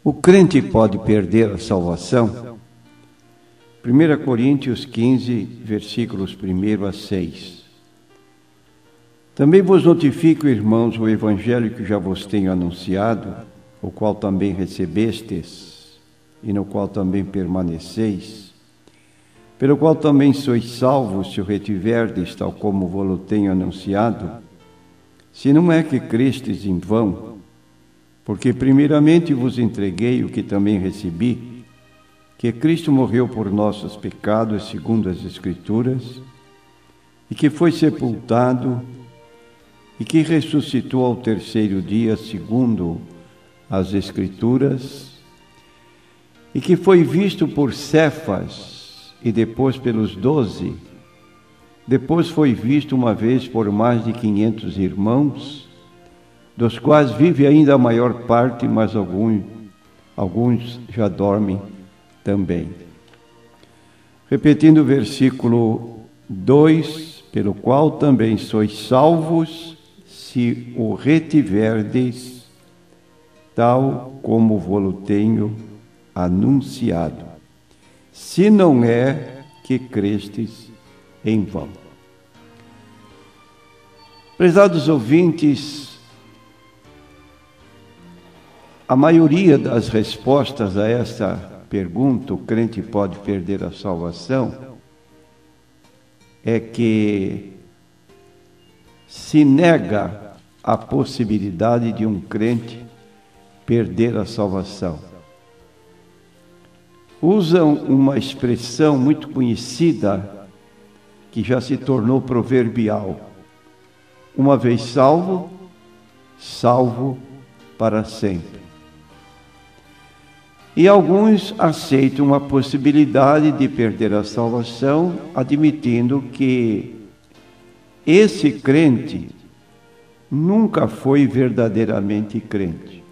O crente pode perder a salvação? 1 Coríntios 15, versículos 1 a 6. Também vos notifico, irmãos, o evangelho que já vos tenho anunciado, o qual também recebestes, e no qual também permaneceis, pelo qual também sois salvos, se o retiverdes, tal como vos tenho anunciado, se não é que crestes em vão, porque primeiramente vos entreguei o que também recebi, que Cristo morreu por nossos pecados, segundo as Escrituras, e que foi sepultado, e que ressuscitou ao terceiro dia, segundo as Escrituras, e que foi visto por Cefas, e depois pelos 12, depois foi visto uma vez por mais de 500 irmãos, dos quais vive ainda a maior parte, mas alguns já dormem também. Repetindo o versículo 2, pelo qual também sois salvos, se o retiverdes, tal como vos tenho anunciado, se não é que crestes em vão. Prezados ouvintes, a maioria das respostas a essa pergunta, o crente pode perder a salvação, é que se nega a possibilidade de um crente perder a salvação. Usam uma expressão muito conhecida, que já se tornou proverbial: uma vez salvo, salvo para sempre. E alguns aceitam a possibilidade de perder a salvação, admitindo que esse crente nunca foi verdadeiramente crente.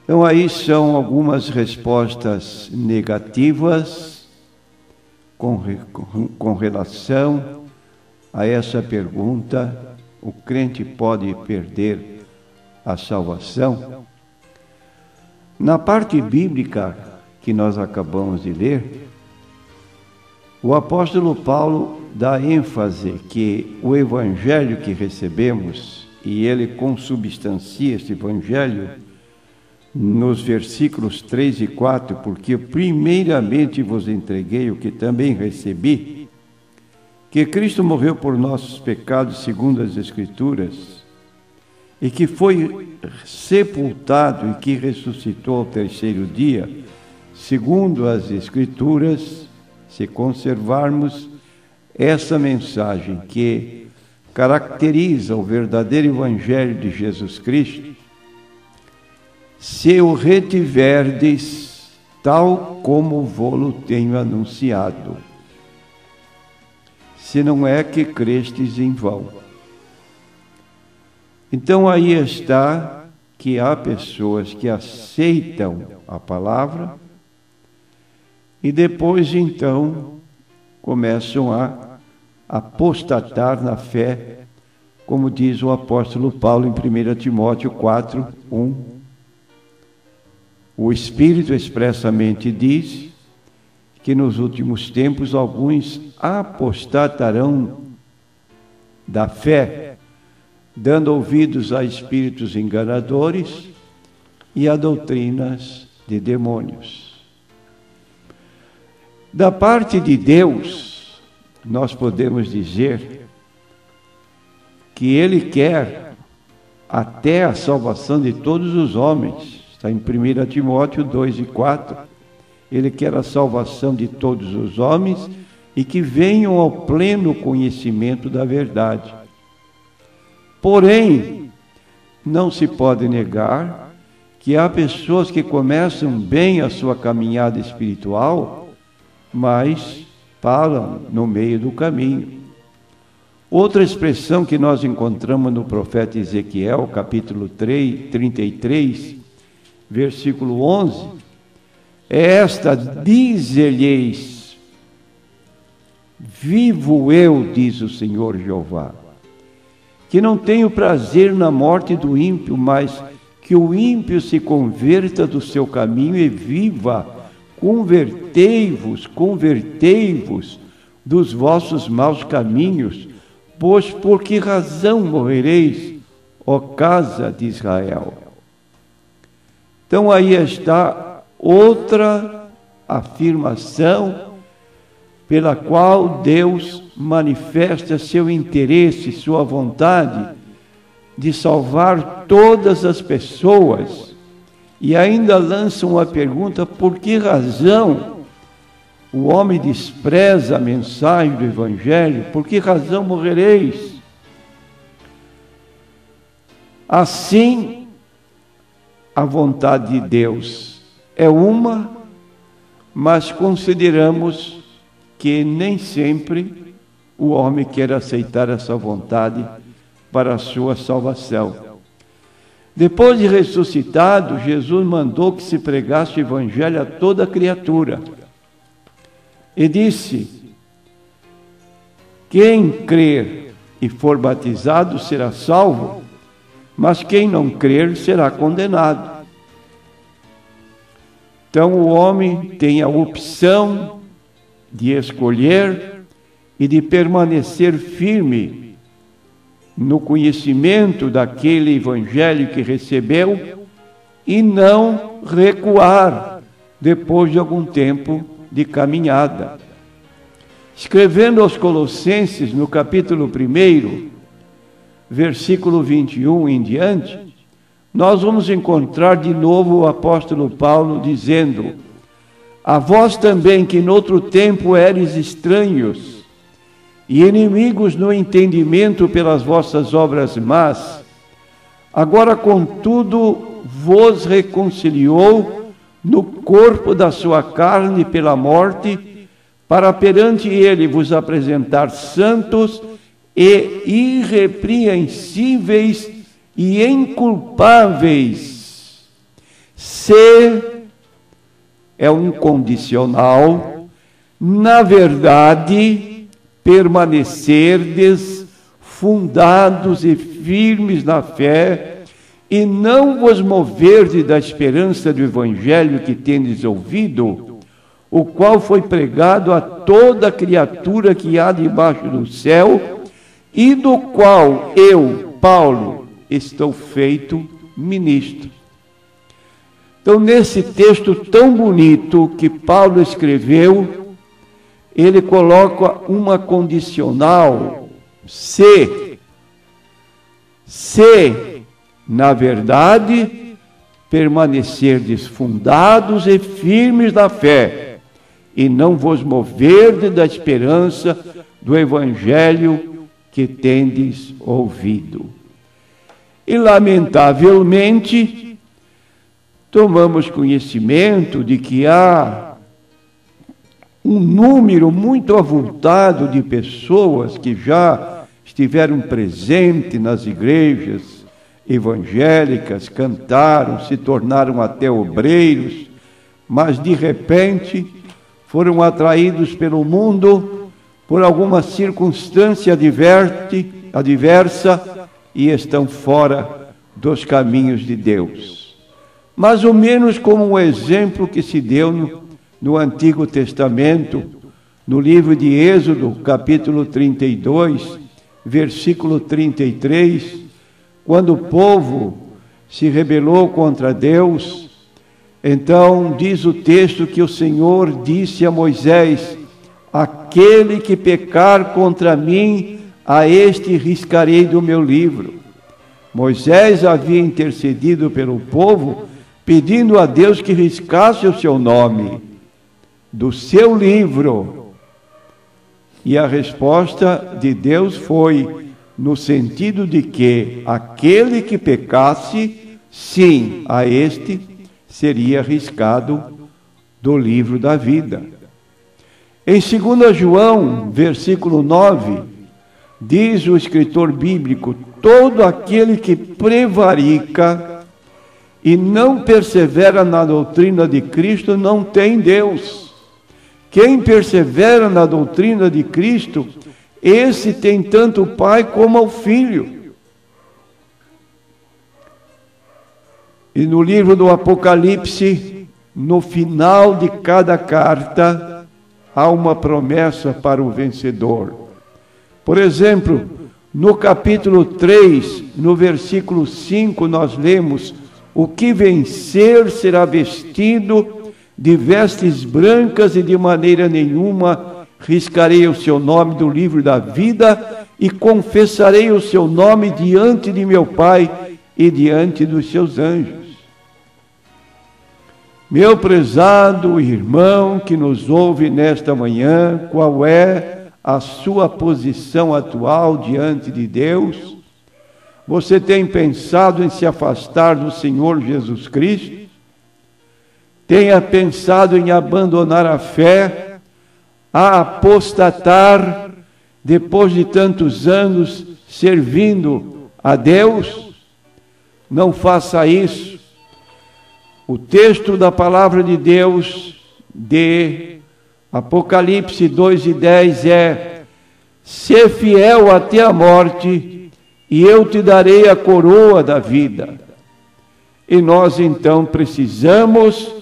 Então aí são algumas respostas negativas com relação a essa pergunta: o crente pode perder a salvação? Na parte bíblica que nós acabamos de ler, o apóstolo Paulo dá ênfase que o evangelho que recebemos, e ele consubstancia este evangelho nos versículos 3 e 4, porque primeiramente vos entreguei o que também recebi, que Cristo morreu por nossos pecados segundo as Escrituras, e que foi sepultado e que ressuscitou ao terceiro dia, segundo as Escrituras. Se conservarmos essa mensagem que caracteriza o verdadeiro Evangelho de Jesus Cristo, se o retiverdes, tal como vos tenho anunciado, se não é que crestes em vão. Então aí está que há pessoas que aceitam a palavra e depois então começam a apostatar na fé, como diz o apóstolo Paulo em 1 Timóteo 4, 1. O Espírito expressamente diz que nos últimos tempos alguns apostatarão da fé, dando ouvidos a espíritos enganadores e a doutrinas de demônios. Da parte de Deus, nós podemos dizer que Ele quer até a salvação de todos os homens. Está em 1 Timóteo 2 e 4. Ele quer a salvação de todos os homens e que venham ao pleno conhecimento da verdade. Porém, não se pode negar que há pessoas que começam bem a sua caminhada espiritual, mas param no meio do caminho. Outra expressão que nós encontramos no profeta Ezequiel, capítulo 33, versículo 11, é esta: dize-lhes, vivo eu, diz o Senhor Jeová, que não tenho prazer na morte do ímpio, mas que o ímpio se converta do seu caminho e viva. Convertei-vos dos vossos maus caminhos, pois por que razão morrereis, ó casa de Israel? Então aí está outra afirmação pela qual Deus manifesta seu interesse, sua vontade de salvar todas as pessoas, e ainda lança uma pergunta: por que razão o homem despreza a mensagem do Evangelho? Por que razão morrereis? Assim, a vontade de Deus é uma, mas consideramos que nem sempre o homem quer aceitar essa vontade para a sua salvação. Depois de ressuscitado, Jesus mandou que se pregasse o Evangelho a toda criatura. E disse: quem crer e for batizado será salvo, mas quem não crer será condenado. Então o homem tem a opção de escolher e de permanecer firme no conhecimento daquele Evangelho que recebeu e não recuar depois de algum tempo de caminhada. Escrevendo aos Colossenses, no capítulo 1, versículo 21 em diante, nós vamos encontrar de novo o apóstolo Paulo dizendo: a vós também que noutro tempo eres estranhos e inimigos no entendimento pelas vossas obras más, agora contudo vos reconciliou no corpo da sua carne pela morte, para perante ele vos apresentar santos e irrepreensíveis e inculpáveis. Se é um condicional, na verdade, permanecerdes fundados e firmes na fé, e não vos moverdes da esperança do Evangelho que tendes ouvido, o qual foi pregado a toda criatura que há debaixo do céu, e do qual eu, Paulo, estou feito ministro. Então, nesse texto tão bonito que Paulo escreveu, ele coloca uma condicional: se, na verdade, permanecerdes fundados e firmes na fé, e não vos moverdes da esperança do Evangelho que tendes ouvido. E, lamentavelmente, tomamos conhecimento de que há um número muito avultado de pessoas que já estiveram presentes nas igrejas evangélicas, cantaram, se tornaram até obreiros, mas de repente foram atraídos pelo mundo por alguma circunstância adversa e estão fora dos caminhos de Deus. Mais ou menos como um exemplo que se deu no Antigo Testamento, no livro de Êxodo, capítulo 32, versículo 33, quando o povo se rebelou contra Deus, então diz o texto que o Senhor disse a Moisés: aquele que pecar contra mim, a este riscarei do meu livro. Moisés havia intercedido pelo povo, pedindo a Deus que riscasse o seu nome do seu livro. E a resposta de Deus foi no sentido de que aquele que pecasse, sim, a este seria riscado do livro da vida. Em 2 João, versículo 9, diz o escritor bíblico: todo aquele que prevarica e não persevera na doutrina de Cristo não tem Deus. Quem persevera na doutrina de Cristo, esse tem tanto o Pai como o Filho. E no livro do Apocalipse, no final de cada carta, há uma promessa para o vencedor. Por exemplo, no capítulo 3, no versículo 5, nós lemos: o que vencer será vestido de vestes brancas e de maneira nenhuma riscarei o seu nome do livro da vida e confessarei o seu nome diante de meu Pai e diante dos seus anjos. Meu prezado irmão que nos ouve nesta manhã, qual é a sua posição atual diante de Deus? Você tem pensado em se afastar do Senhor Jesus Cristo? Tenha pensado em abandonar a fé, a apostatar depois de tantos anos servindo a Deus? Não faça isso. O texto da palavra de Deus de Apocalipse 2:10 é: sê fiel até a morte, e eu te darei a coroa da vida. E nós então precisamos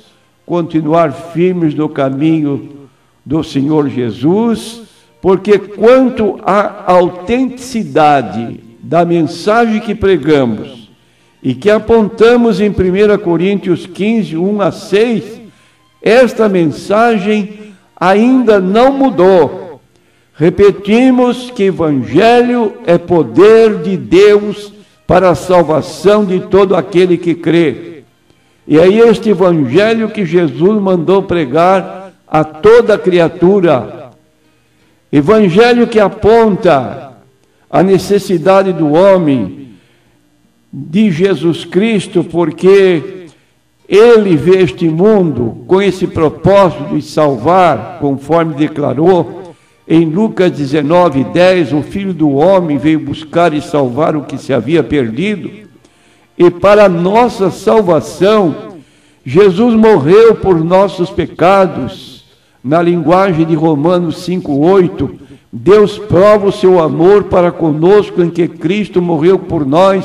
continuar firmes no caminho do Senhor Jesus, porque quanto à autenticidade da mensagem que pregamos e que apontamos em 1 Coríntios 15, 1-6, esta mensagem ainda não mudou. Repetimos que Evangelho é poder de Deus para a salvação de todo aquele que crê. E é este Evangelho que Jesus mandou pregar a toda criatura. Evangelho que aponta a necessidade do homem de Jesus Cristo, porque Ele veio este mundo com esse propósito de salvar, conforme declarou em Lucas 19:10, o Filho do Homem veio buscar e salvar o que se havia perdido. E para nossa salvação, Jesus morreu por nossos pecados. Na linguagem de Romanos 5:8, Deus prova o seu amor para conosco em que Cristo morreu por nós,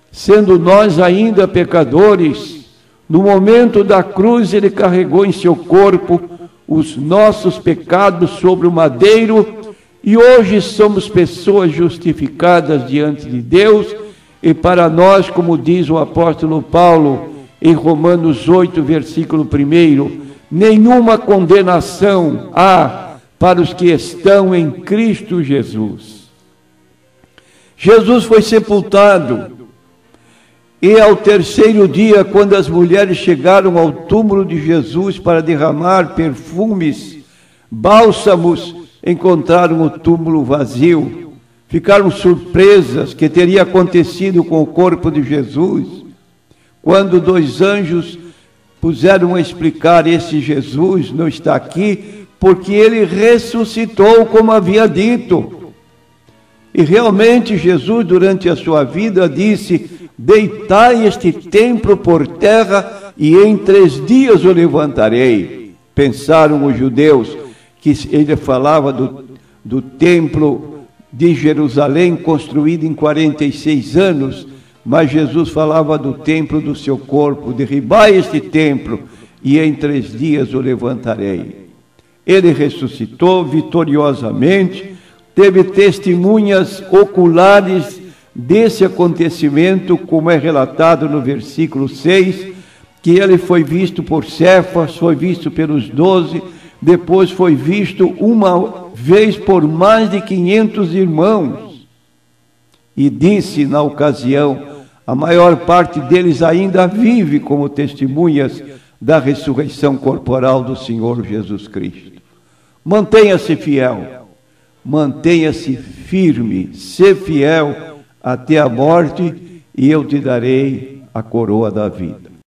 sendo nós ainda pecadores. No momento da cruz, Ele carregou em seu corpo os nossos pecados sobre o madeiro, e hoje somos pessoas justificadas diante de Deus. E para nós, como diz o apóstolo Paulo em Romanos 8, versículo 1, nenhuma condenação há para os que estão em Cristo Jesus. Jesus foi sepultado, e ao terceiro dia, quando as mulheres chegaram ao túmulo de Jesus para derramar perfumes, bálsamos, encontraram o túmulo vazio. Ficaram surpresas que teria acontecido com o corpo de Jesus. Quando 2 anjos puseram a explicar: esse Jesus não está aqui porque ele ressuscitou, como havia dito. E realmente Jesus, durante a sua vida, disse: deitai este templo por terra e em 3 dias o levantarei. Pensaram os judeus que ele falava do templo de Jerusalém, construído em 46 anos, mas Jesus falava do templo do seu corpo: derribai este templo e em 3 dias o levantarei. Ele ressuscitou vitoriosamente, teve testemunhas oculares desse acontecimento, como é relatado no versículo 6, que ele foi visto por Cefas, foi visto pelos 12, depois foi visto uma vez por mais de 500 irmãos. E disse na ocasião: a maior parte deles ainda vive como testemunhas da ressurreição corporal do Senhor Jesus Cristo. Mantenha-se fiel, mantenha-se firme, sê fiel até a morte, e eu te darei a coroa da vida.